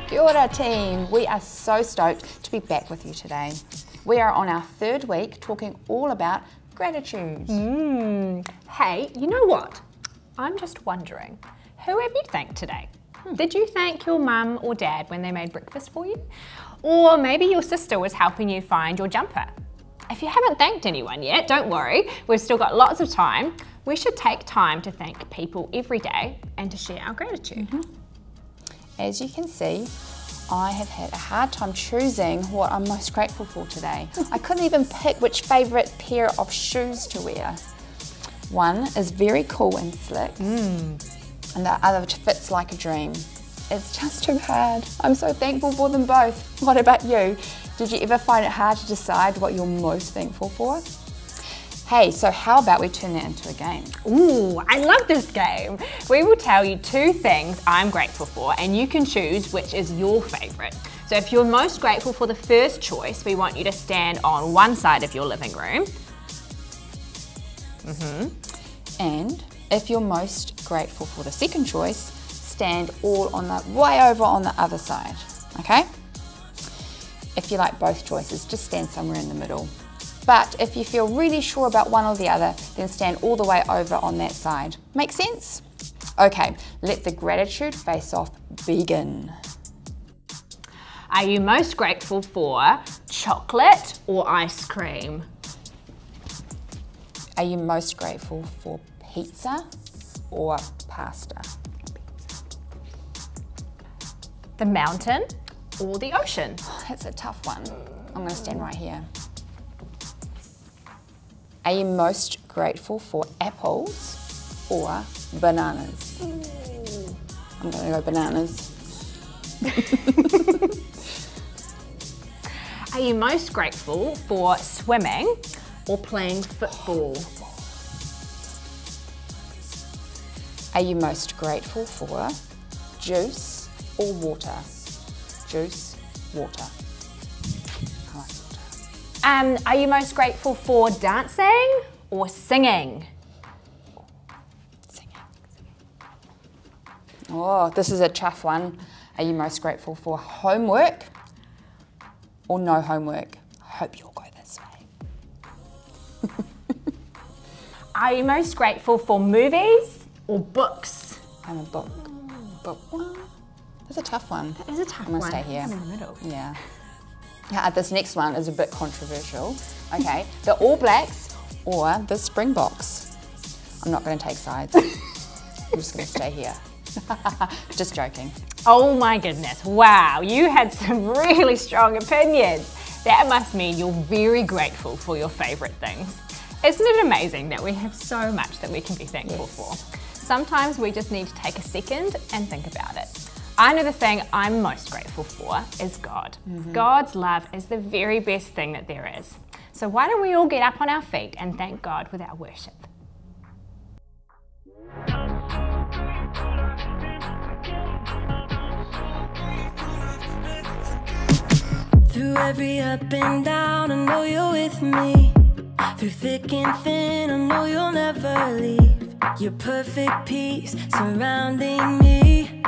Kia ora team, we are so stoked to be back with you today. We are on our third week talking all about gratitude. Hey, you know what? I'm just wondering, who have you thanked today? Did you thank your mum or dad when they made breakfast for you? Or maybe your sister was helping you find your jumper. If you haven't thanked anyone yet, don't worry, we've still got lots of time. We should take time to thank people every day and to share our gratitude. As you can see, I have had a hard time choosing what I'm most grateful for today. I couldn't even pick which favourite pair of shoes to wear. One is very cool and slick, and the other fits like a dream. It's just too hard. I'm so thankful for them both. What about you? Did you ever find it hard to decide what you're most thankful for? Hey, so how about we turn that into a game? Ooh, I love this game. We will tell you 2 things I'm grateful for and you can choose which is your favourite. So if you're most grateful for the first choice, we want you to stand on one side of your living room. And if you're most grateful for the second choice, stand all on the way over on the other side, okay? If you like both choices, just stand somewhere in the middle. But if you feel really sure about one or the other, then stand all the way over on that side. Make sense? Okay, let the gratitude face-off begin. Are you most grateful for chocolate or ice cream? Are you most grateful for pizza or pasta? The mountain or the ocean? That's a tough one. I'm going to stand right here. Are you most grateful for apples or bananas? I'm going to go bananas. Are you most grateful for swimming or playing football? Are you most grateful for juice or water? Juice, water. I like water. Are you most grateful for dancing or singing? Singing. Oh, this is a tough one. Are you most grateful for homework or no homework? I hope you'll go this way. Are you most grateful for movies or books? I'm a book one. That's a tough one. That is a tough I'm gonna one. stay here. I'm in the middle. Yeah. This next one is a bit controversial. Okay, the All Blacks or the Springboks? I'm not going to take sides. I'm just going to stay here. Just joking. Oh my goodness, wow, you had some really strong opinions. That must mean you're very grateful for your favourite things. Isn't it amazing that we have so much that we can be thankful for? Sometimes we just need to take a second and think about it. I know the thing I'm most grateful for is God. God's love is the very best thing that there is. So why don't we all get up on our feet and thank God with our worship? Through every up and down, I know you're with me. Through thick and thin, I know you'll never leave. Your perfect peace surrounding me.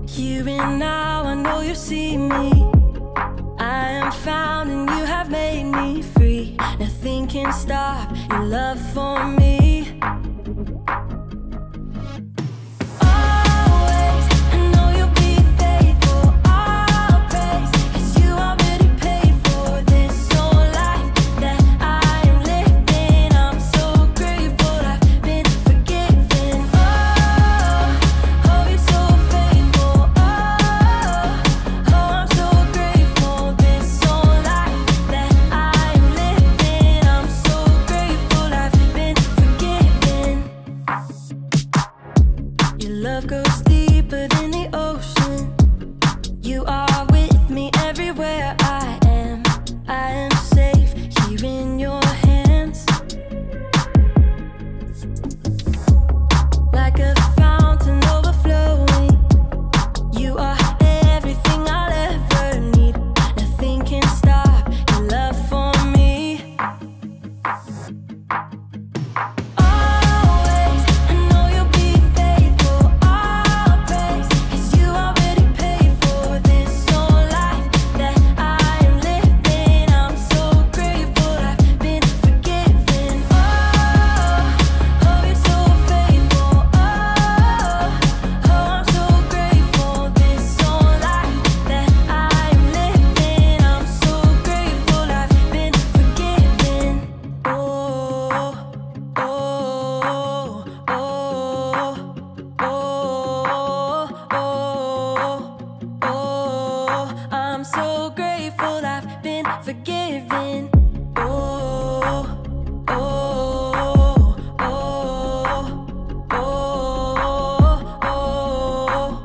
Here and now, I know you see me. I am found and you have made me free. Nothing can stop your love for me. Forgiven. forgiven. Oh, oh, oh, oh, oh,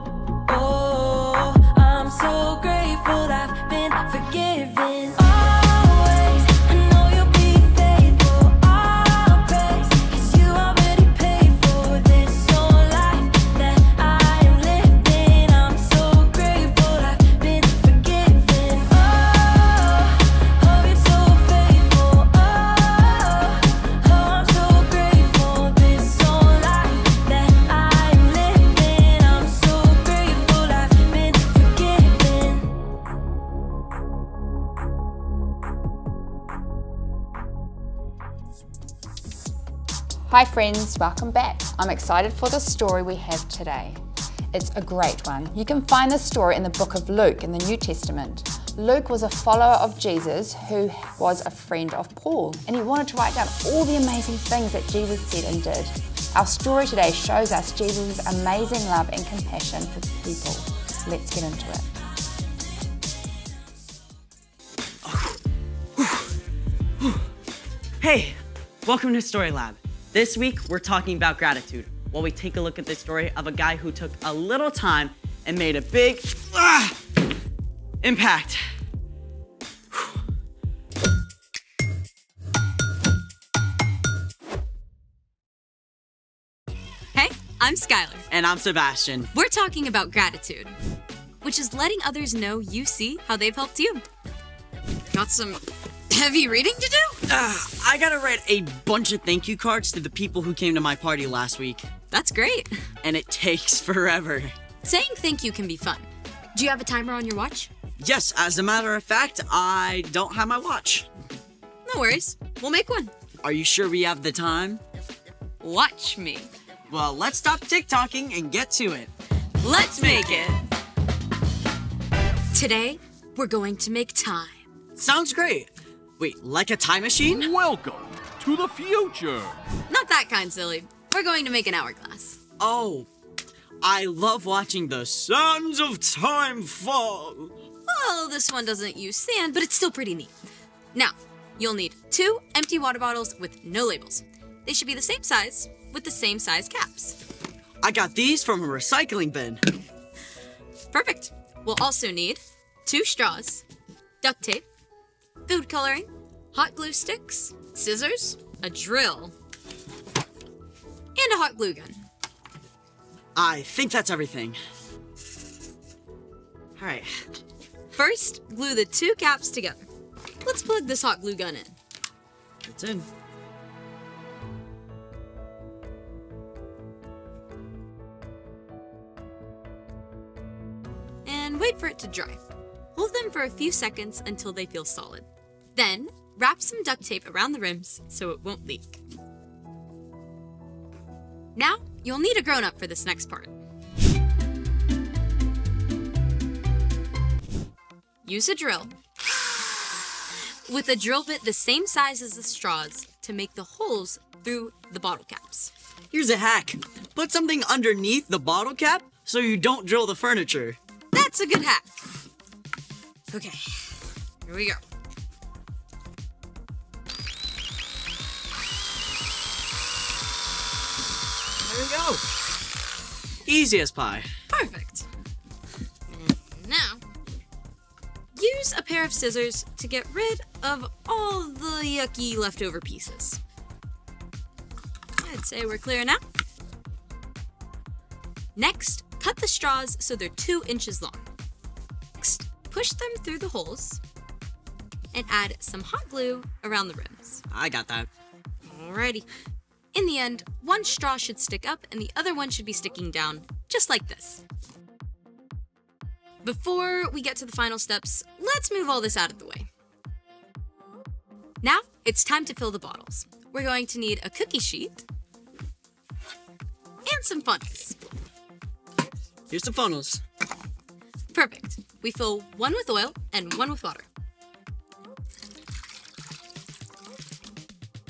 oh. I'm so grateful I've been forgiven. Always, I know you'll be faithful. I'll praise, 'cause you already paid for this whole life that I am living. I'm so grateful I've been forgiven. Oh, oh, you're so faithful. Oh, I'm so grateful this whole life that I am living. I'm so grateful I've been forgiven. Hi friends, welcome back. I'm excited for the story we have today. It's a great one. You can find this story in the book of Luke in the New Testament. Luke was a follower of Jesus who was a friend of Paul, and he wanted to write down all the amazing things that Jesus said and did. Our story today shows us Jesus' amazing love and compassion for people. Let's get into it. Hey, welcome to Story Lab. This week, we're talking about gratitude while we take a look at the story of a guy who took a little time and made a big impact. Hey, I'm Skylar. And I'm Sebastian. We're talking about gratitude, which is letting others know you see how they've helped you. Got some heavy reading to do? I gotta write a bunch of thank you cards to the people who came to my party last week. That's great. And it takes forever. Saying thank you can be fun. Do you have a timer on your watch? Yes, as a matter of fact, I don't have my watch. No worries. We'll make one. Are you sure we have the time? Watch me. Well, let's stop TikToking and get to it. Let's make it. Today, we're going to make time. Sounds great. Wait, like a time machine? Welcome to the future. Not that kind, silly. We're going to make an hourglass. Oh, I love watching the sands of time fall. Well, this one doesn't use sand, but it's still pretty neat. Now, you'll need 2 empty water bottles with no labels. They should be the same size with the same size caps. I got these from a recycling bin. Perfect. We'll also need 2 straws, duct tape, food coloring, hot glue sticks, scissors, a drill, and a hot glue gun. I think that's everything. All right. First, glue the 2 caps together. Let's plug this hot glue gun in. It's in. And wait for it to dry. Hold them for a few seconds until they feel solid. Then, wrap some duct tape around the rims so it won't leak. Now, you'll need a grown-up for this next part. Use a drill with a drill bit the same size as the straws to make the holes through the bottle caps. Here's a hack. Put something underneath the bottle cap so you don't drill the furniture. That's a good hack. Okay, here we go. There we go. Easy as pie. Perfect. Now, use a pair of scissors to get rid of all the yucky leftover pieces. I'd say we're clear now. Next, cut the straws so they're 2 inches long. Next, push them through the holes and add some hot glue around the rims. I got that. Alrighty. In the end, one straw should stick up and the other one should be sticking down, just like this. Before we get to the final steps, let's move all this out of the way. Now, it's time to fill the bottles. We're going to need a cookie sheet and some funnels. Here's the funnels. Perfect. We fill one with oil and one with water.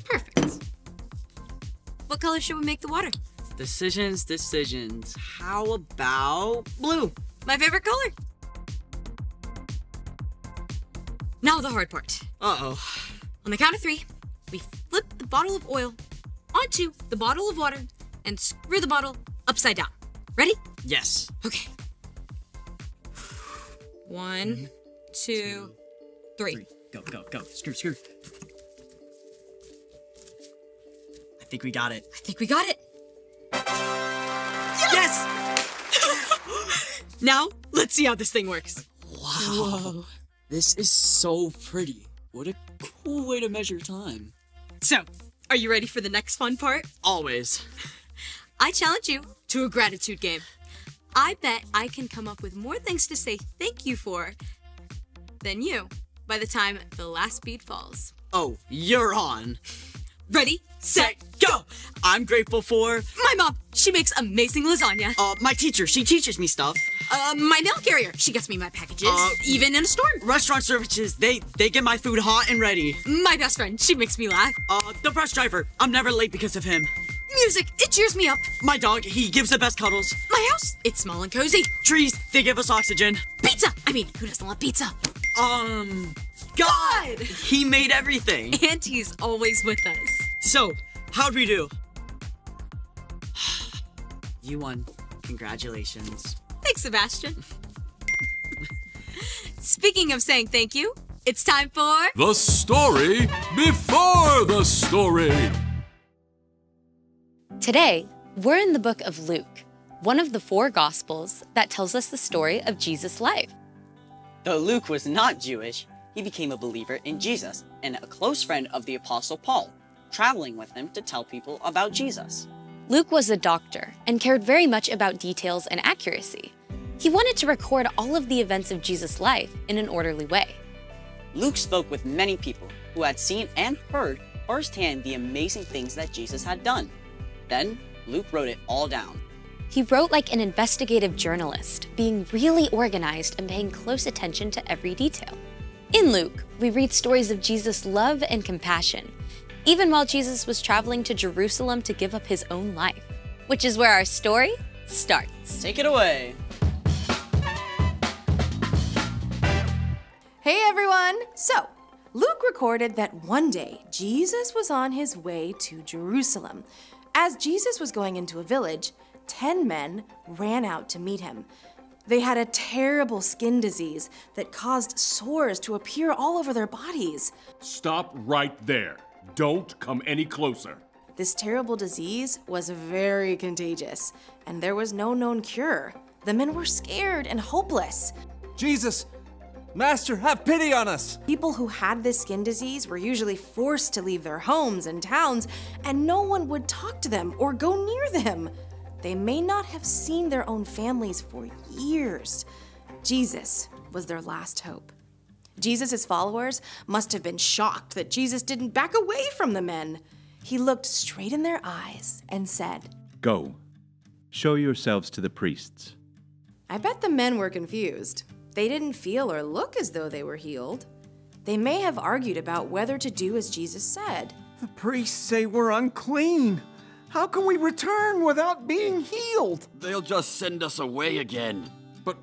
Perfect. What color should we make the water? Decisions, decisions. How about blue? My favorite color. Now the hard part. Uh-oh. On the count of 3, we flip the bottle of oil onto the bottle of water and screw the bottle upside down. Ready? Yes. Okay. 1, 2, 3. Go, go, go. Screw, screw. I think we got it. I think we got it. Yes! Now, let's see how this thing works. Wow. This is so pretty. What a cool way to measure time. So, are you ready for the next fun part? Always. I challenge you to a gratitude game. I bet I can come up with more things to say thank you for than you by the time the last bead falls. Oh, you're on. Ready, set, Go! I'm grateful for... my mom, she makes amazing lasagna. my teacher, she teaches me stuff. My mail carrier, she gets me my packages, even in a storm. Restaurant services, they get my food hot and ready. My best friend, she makes me laugh. The bus driver, I'm never late because of him. Music, it cheers me up. My dog, he gives the best cuddles. My house, it's small and cozy. Trees, they give us oxygen. Pizza, I mean, who doesn't love pizza? God! He made everything. And he's always with us. So, how'd we do? You won. Congratulations. Thanks, Sebastian. Speaking of saying thank you, it's time for... The story before the story. Today, we're in the book of Luke, one of the 4 Gospels that tells us the story of Jesus' life. Though Luke was not Jewish, he became a believer in Jesus and a close friend of the Apostle Paul, traveling with him to tell people about Jesus. Luke was a doctor and cared very much about details and accuracy. He wanted to record all of the events of Jesus' life in an orderly way. Luke spoke with many people who had seen and heard firsthand the amazing things that Jesus had done. Then, Luke wrote it all down. He wrote like an investigative journalist, being really organized and paying close attention to every detail. In Luke, we read stories of Jesus' love and compassion, even while Jesus was traveling to Jerusalem to give up his own life, which is where our story starts. Take it away. Hey everyone! So, Luke recorded that one day Jesus was on his way to Jerusalem. As Jesus was going into a village, 10 men ran out to meet him. They had a terrible skin disease that caused sores to appear all over their bodies. Stop right there. Don't come any closer. This terrible disease was very contagious, and there was no known cure. The men were scared and hopeless. Jesus! Master, have pity on us! People who had this skin disease were usually forced to leave their homes and towns, and no one would talk to them or go near them. They may not have seen their own families for years. Jesus was their last hope. Jesus' followers must have been shocked that Jesus didn't back away from the men. He looked straight in their eyes and said, "Go, show yourselves to the priests." I bet the men were confused. They didn't feel or look as though they were healed. They may have argued about whether to do as Jesus said. The priests say we're unclean. How can we return without being healed? They'll just send us away again. But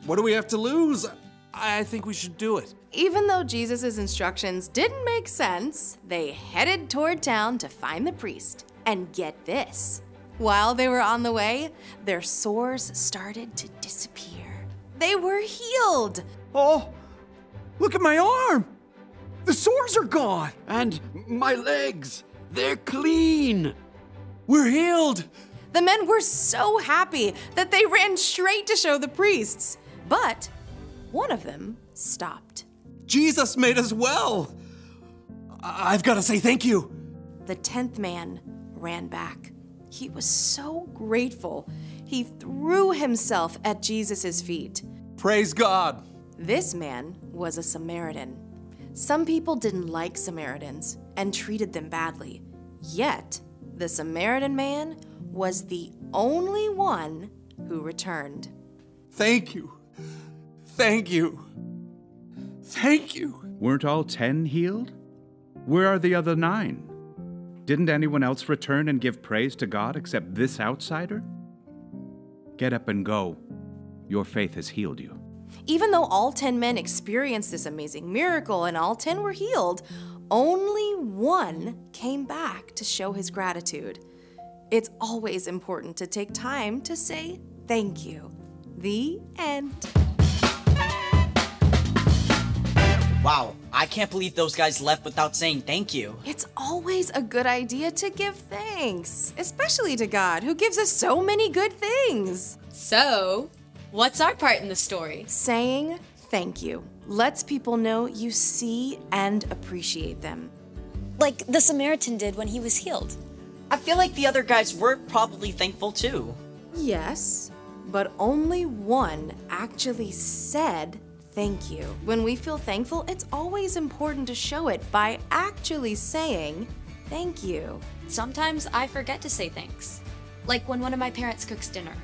what do we have to lose? I think we should do it. Even though Jesus' instructions didn't make sense, they headed toward town to find the priest. And get this, while they were on the way, their sores started to disappear. They were healed. Oh, look at my arm. The sores are gone. And my legs, they're clean. We're healed. The men were so happy that they ran straight to show the priests. But one of them stopped. Jesus made us well. I've got to say thank you. The 10th man ran back. He was so grateful. He threw himself at Jesus' feet. Praise God. This man was a Samaritan. Some people didn't like Samaritans and treated them badly. Yet, the Samaritan man was the only one who returned. Thank you. Thank you. Thank you. Weren't all 10 healed? Where are the other 9? Didn't anyone else return and give praise to God except this outsider? Get up and go. Your faith has healed you. Even though all 10 men experienced this amazing miracle and all 10 were healed, only one came back to show his gratitude. It's always important to take time to say thank you. The end. Wow, I can't believe those guys left without saying thank you. It's always a good idea to give thanks, especially to God, who gives us so many good things. So, what's our part in the story? Saying thank you lets people know you see and appreciate them. Like the Samaritan did when he was healed. I feel like the other guys were probably thankful too. Yes, but only one actually said thank you. When we feel thankful, it's always important to show it by actually saying thank you. Sometimes I forget to say thanks. Like when one of my parents cooks dinner.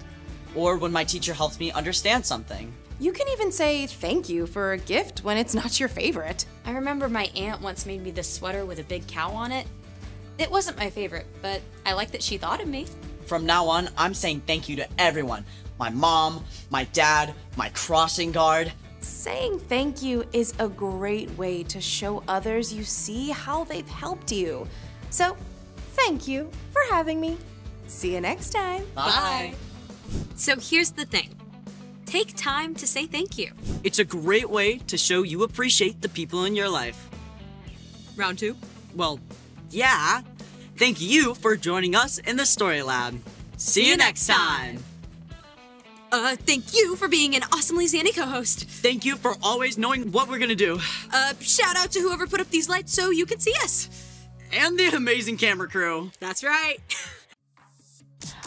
Or when my teacher helps me understand something. You can even say thank you for a gift when it's not your favorite. I remember my aunt once made me this sweater with a big cow on it. It wasn't my favorite, but I like that she thought of me. From now on, I'm saying thank you to everyone. My mom, my dad, my crossing guard. Saying thank you is a great way to show others you see how they've helped you. So, thank you for having me. See you next time. Bye. So here's the thing. Take time to say thank you. It's a great way to show you appreciate the people in your life. Round 2. Well, yeah. Thank you for joining us in the Story Lab. See you next time. Thank you for being an awesomely Zanny co-host. Thank you for always knowing what we're gonna do. Shout out to whoever put up these lights so you can see us. And the amazing camera crew. That's right.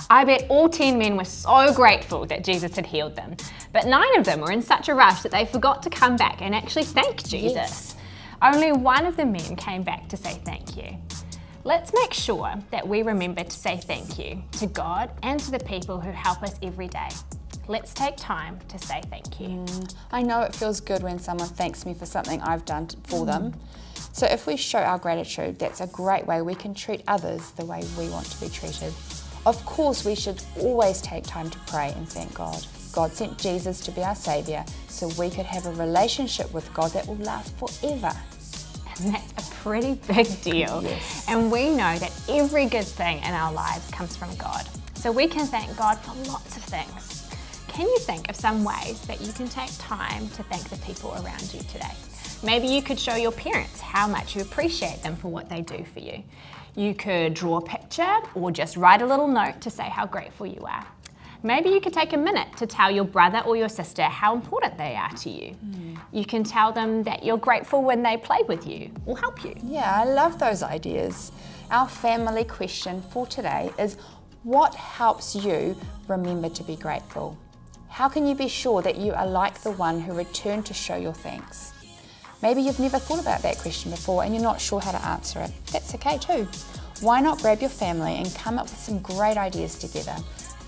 I bet all 10 men were so grateful that Jesus had healed them, but 9 of them were in such a rush that they forgot to come back and actually thank Jesus. Yes. Only one of the men came back to say thank you. Let's make sure that we remember to say thank you to God and to the people who help us every day. Let's take time to say thank you. I know it feels good when someone thanks me for something I've done for them. So if we show our gratitude, that's a great way we can treat others the way we want to be treated. Of course, we should always take time to pray and thank God. God sent Jesus to be our Saviour so we could have a relationship with God that will last forever. And that's a pretty big deal. Yes. And we know that every good thing in our lives comes from God. So we can thank God for lots of things. Can you think of some ways that you can take time to thank the people around you today? Maybe you could show your parents how much you appreciate them for what they do for you. You could draw a picture or just write a little note to say how grateful you are. Maybe you could take a minute to tell your brother or your sister how important they are to you. You can tell them that you're grateful when they play with you or help you. Yeah, I love those ideas. Our family question for today is, what helps you remember to be grateful? How can you be sure that you are like the one who returned to show your thanks? Maybe you've never thought about that question before and you're not sure how to answer it. That's okay too. Why not grab your family and come up with some great ideas together?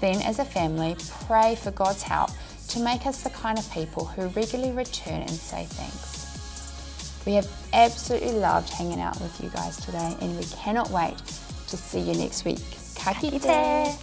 Then as a family, pray for God's help to make us the kind of people who regularly return and say thanks. We have absolutely loved hanging out with you guys today and we cannot wait to see you next week. Ka kite!